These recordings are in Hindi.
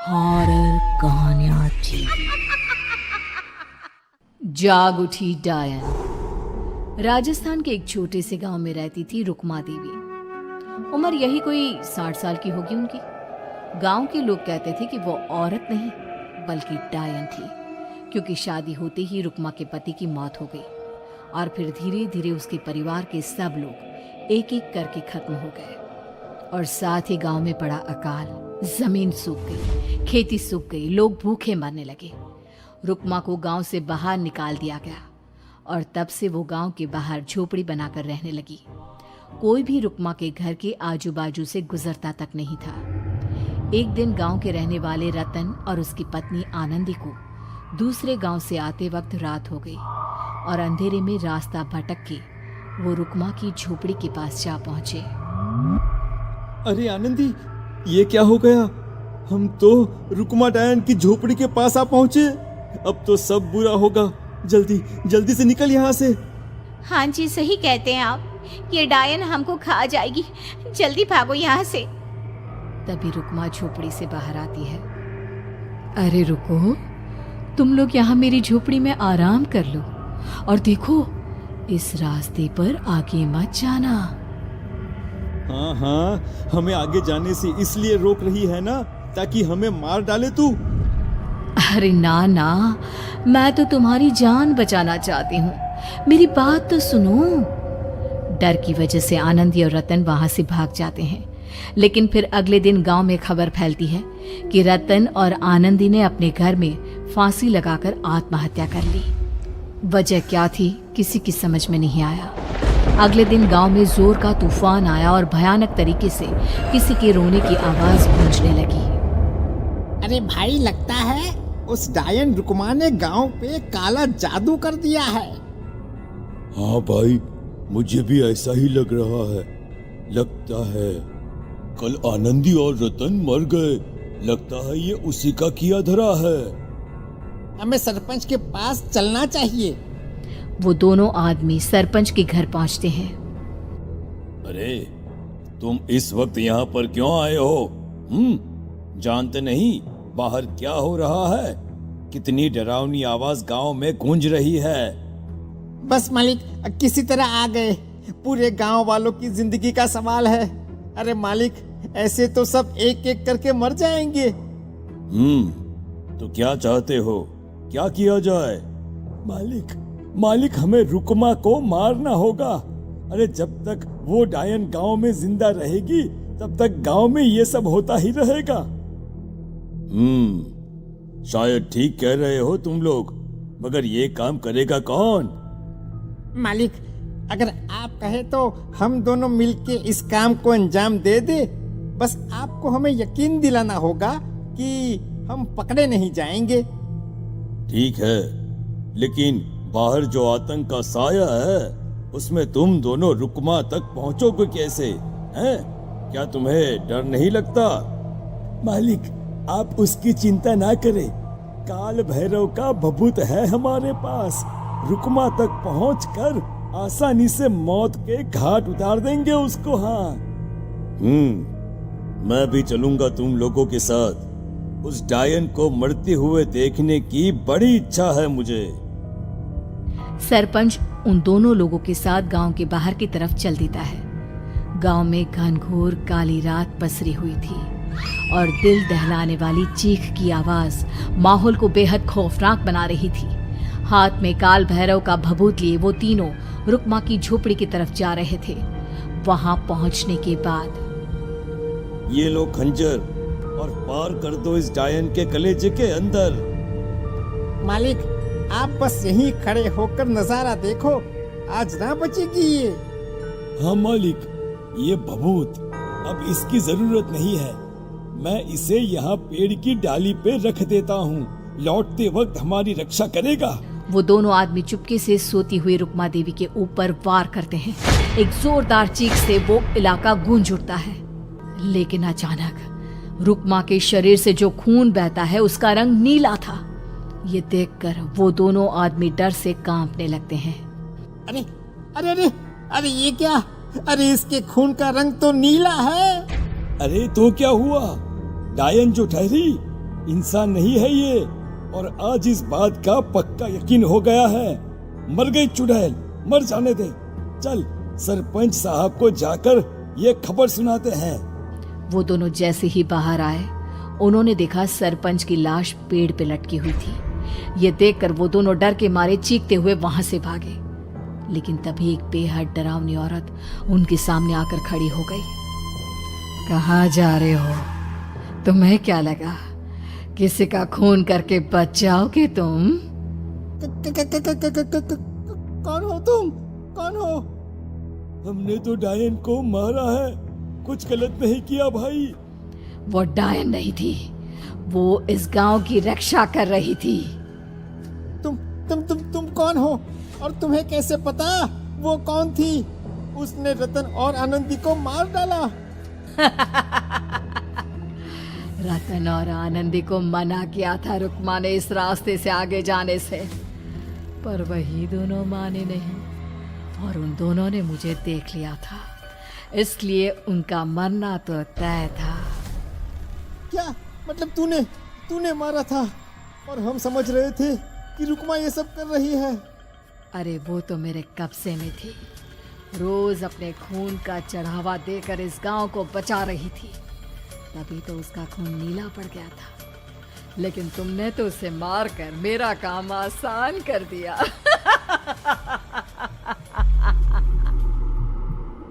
हॉरर कहानियां थी। जाग उठी डायन। राजस्थान के एक छोटे से गांव में रहती थी रुक्मा देवी। उम्र यही कोई 60 साल की होगी उनकी। गांव के लोग कहते थे कि वो औरत नहीं बल्कि डायन थी, क्योंकि शादी होते ही रुक्मा के पति की मौत हो गई और फिर धीरे धीरे उसके परिवार के सब लोग एक एक करके खत्म हो गए और साथ ही गांव में पड़ा अकाल। जमीन सूख गई, खेती सूख गई, लोग भूखे मरने लगे। रुक्मा को गांव से बाहर निकाल दिया गया और तब से वो गांव के बाहर झोपड़ी बनाकर रहने लगी। कोई भी रुक्मा के घर के आजू बाजू से गुजरता तक नहीं था। एक दिन गांव के रहने वाले रतन और उसकी पत्नी आनंदी को दूसरे गांव से आते वक्त रात हो गई और अंधेरे में रास्ता भटक के वो रुक्मा की झोपड़ी के पास जा पहुंचे। अरे आनंदी, ये क्या हो गया? हम तो रुक्मा डायन की झोपड़ी के पास आ पहुंचे। अब तो सब बुरा होगा। जल्दी जल्दी से निकल यहाँ से। हाँ जी, सही कहते हैं आप। ये डायन हमको खा जाएगी। जल्दी भागो यहाँ से। तभी रुक्मा झोपड़ी से बाहर आती है। अरे रुको, तुम लोग यहाँ मेरी झोपड़ी में आराम कर लो और देखो, इस रास्ते पर आगे मत जाना। हाँ, हमें आगे जाने से इसलिए रोक रही है ना, ताकि हमें मार डाले तू। अरे ना ना, मैं तो तुम्हारी जान बचाना चाहती हूँ, मेरी बात तो सुनो। डर की वजह से आनंदी और रतन वहां से भाग जाते हैं, लेकिन फिर अगले दिन गांव में खबर फैलती है कि रतन और आनंदी ने अपने घर में फांसी लगाकर आत्महत्या कर ली। वजह क्या थी किसी की समझ में नहीं आया। अगले दिन गांव में जोर का तूफान आया और भयानक तरीके से किसी के रोने की आवाज गूंजने लगी। अरे भाई, लगता है उस डायन रुक्मा ने गांव पे काला जादू कर दिया है। हाँ भाई, मुझे भी ऐसा ही लग रहा है। लगता है कल आनंदी और रतन मर गए। लगता है ये उसी का किया धरा है। हमें सरपंच के पास चलना चाहिए। वो दोनों आदमी सरपंच के घर पहुंचते हैं। अरे, तुम इस वक्त यहाँ पर क्यों आए हो? जानते नहीं बाहर क्या हो रहा है? कितनी डरावनी आवाज गांव में गूंज रही है। बस मालिक, किसी तरह आ गए। पूरे गांव वालों की जिंदगी का सवाल है। अरे मालिक, ऐसे तो सब एक एक करके मर जाएंगे। तो क्या चाहते हो? क्या किया जाए? मालिक, हमें रुक्मा को मारना होगा। अरे जब तक वो डायन गांव में जिंदा रहेगी तब तक गांव में ये सब होता ही रहेगा। शायद ठीक कह रहे हो तुम लोग, मगर ये काम करेगा कौन? मालिक, अगर आप कहे तो हम दोनों मिलके इस काम को अंजाम दे दे। बस आपको हमें यकीन दिलाना होगा कि हम पकड़े नहीं जाएंगे। ठीक है, लेकिन बाहर जो आतंक का साया है उसमें तुम दोनों रुक्मा तक पहुंचोगे कैसे? हैं? क्या तुम्हें डर नहीं लगता? मालिक, आप उसकी चिंता ना करें। काल भैरव का भभूत है हमारे पास। रुक्मा तक पहुंचकर आसानी से मौत के घाट उतार देंगे उसको। हाँ, मैं भी चलूंगा तुम लोगों के साथ। उस डायन को मरते हुए देखने की बड़ी इच्छा है मुझे। सरपंच उन दोनों लोगों के साथ गांव के बाहर की तरफ चल देता है। गांव में घनघोर काली रात पसरी हुई थी और दिल दहलाने वाली चीख की आवाज माहौल को बेहद खौफनाक बना रही थी। हाथ में काल भैरव का भभूत लिए वो तीनों रुक्मा की झोपड़ी की तरफ जा रहे थे। वहां पहुंचने के बाद, ये लो खंजर और पार कर दो इस डायन के कलेजे के अंदर। मालिक, आप बस यहीं खड़े होकर नजारा देखो, आज ना बचेगी ये। हाँ मालिक, ये भभूत अब इसकी जरूरत नहीं है। मैं इसे यहाँ पेड़ की डाली पे रख देता हूँ। लौटते वक्त हमारी रक्षा करेगा। वो दोनों आदमी चुपके से सोती हुई रुक्मा देवी के ऊपर वार करते हैं। एक जोरदार चीख से वो इलाका गूंज उठता है, लेकिन अचानक रुक्मा के शरीर से जो खून बहता है उसका रंग नीला था। ये देखकर वो दोनों आदमी डर से कांपने लगते हैं। अरे अरे अरे अरे, ये क्या? अरे इसके खून का रंग तो नीला है। अरे तो क्या हुआ? डायन जो ठहरी, इंसान नहीं है ये, और आज इस बात का पक्का यकीन हो गया है। मर गई चुड़ैल, मर जाने दे। चल सरपंच साहब को जाकर ये खबर सुनाते हैं। वो दोनों जैसे ही बाहर आए, उन्होंने देखा सरपंच की लाश पेड़ पे लटकी हुई थी। ये देखकर वो दोनों डर के मारे चीखते हुए वहां से भागे, लेकिन तभी एक बेहद डरावनी औरत उनके सामने आकर खड़ी हो गई। कहाँ जा रहे हो? तुम्हें क्या लगा किसी का खून करके बच जाओगे तुम? कौन हो तुम? कौन हो? हमने तो डायन को मारा है, कुछ गलत नहीं किया भाई। वो डायन नहीं थी, वो इस गांव की रक्षा कर रही थी। तुम कौन हो? और तुम्हें कैसे पता वो कौन थी? उसने रतन और आनंदी को मार डाला। रतन और आनंदी को मना किया था रुक्मा ने इस रास्ते से आगे जाने से, पर वही दोनों माने नहीं, और उन दोनों ने मुझे देख लिया था, इसलिए उनका मरना तो तय था। क्या मतलब तूने मारा था? और हम समझ रहे थे कि रुक्मा ये सब कर रही है। अरे वो तो मेरे कब्जे में थी, रोज अपने खून का चढ़ावा देकर इस गांव को बचा रही थी, तभी तो उसका खून नीला पड़ गया था। लेकिन तुमने तो उसे मारकर मेरा काम आसान कर दिया।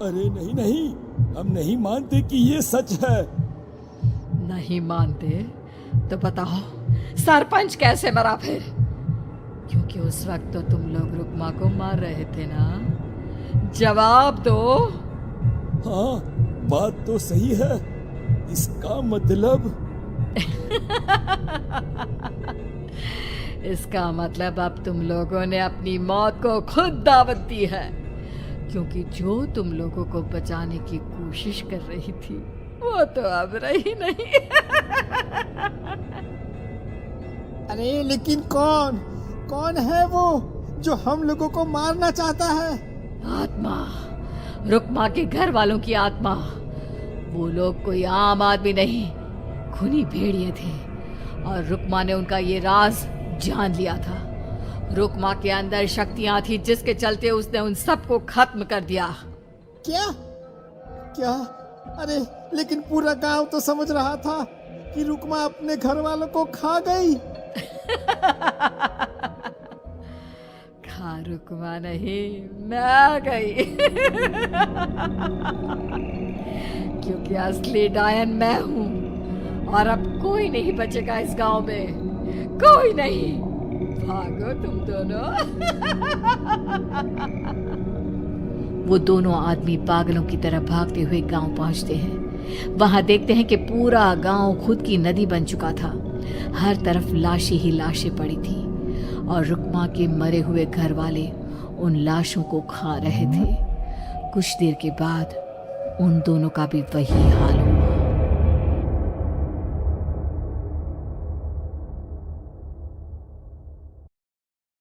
अरे नहीं नहीं, हम नहीं मानते कि ये सच है। नहीं मानते तो बताओ सरपंच कैसे मरा फिर? क्योंकि उस वक्त तो तुम लोग रुक्मा को मार रहे थे ना, जवाब दो। हाँ, बात तो सही है। इसका मतलब इसका मतलब अब तुम लोगों ने अपनी मौत को खुद दावत दी है, क्योंकि जो तुम लोगों को बचाने की कोशिश कर रही थी वो तो अब रही नहीं। अरे लेकिन कौन है वो जो हम लोगों को मारना चाहता है? आत्मा, रुक्मा के घर वालों की आत्मा। वो लोग कोई आम आदमी नहीं, खूनी भेड़िए थे, और रुक्मा ने उनका ये राज जान लिया था। रुक्मा के अंदर शक्तियां थी जिसके चलते उसने उन सबको खत्म कर दिया। क्या? अरे लेकिन पूरा गांव तो समझ रहा था कि रुक्मा अपने घर वालों को खा गई। खा रुक्मा नहीं, मैं आ गई। क्योंकि असली डायन मैं हूँ, और अब कोई नहीं बचेगा इस गांव में, कोई नहीं। भागो तुम दोनों। वो दोनों आदमी पागलों की तरह भागते हुए गांव पहुंचते हैं। वहां देखते हैं कि पूरा गांव खुद की नदी बन चुका था। हर तरफ लाशें ही लाशें पड़ी थी, और रुक्मा के मरे हुए घर वाले उन लाशों को खा रहे थे। कुछ देर के बाद उन दोनों का भी वही हाल हुआ।